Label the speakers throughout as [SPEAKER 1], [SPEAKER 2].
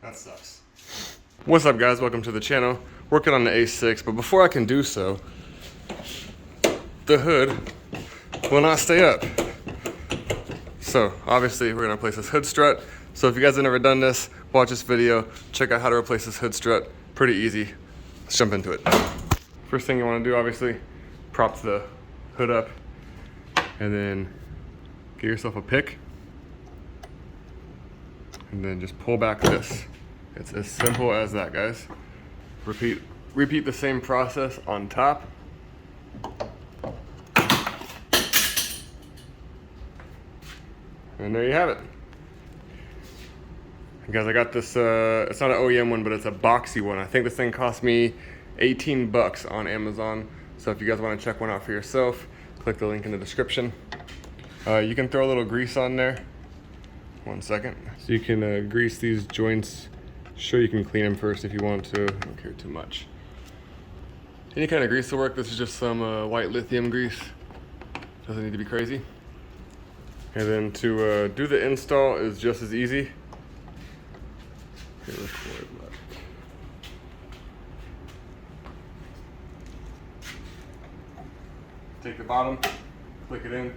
[SPEAKER 1] That sucks. What's up, guys? Welcome to the channel. Working on the A6, but before I can do so, the hood will not stay up. So obviously we're gonna replace this hood strut. So if you guys have never done this, watch this video, check out how to replace this hood strut. Pretty easy. Let's jump into it. First thing you wanna do, obviously, prop the hood up and then get yourself a pick and then just pull back this. It's as simple as that, guys. Repeat the same process on top. And there you have it. Guys, I got this, it's not an OEM one, but it's a boxy one. I think this thing cost me 18 bucks on Amazon. So if you guys want to check one out for yourself, click the link in the description. You can throw a little grease on there. 1 second. So you can grease these joints. Sure, you can clean them first if you want to. I don't care too much. Any kind of grease will work. This is just some white lithium grease. Doesn't need to be crazy. And then to do the install is just as easy. Okay, record left. Take the bottom, click it in.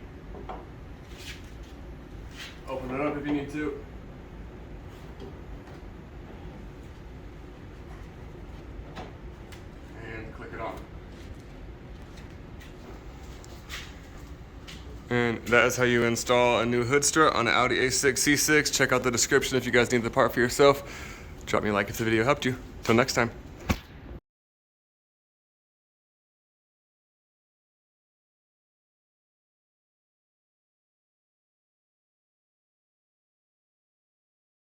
[SPEAKER 1] Open it up if you need to. And click it on. And that is how you install a new hood strut on an Audi A6 C6. Check out the description if you guys need the part for yourself. Drop me a like if the video helped you. Till next time.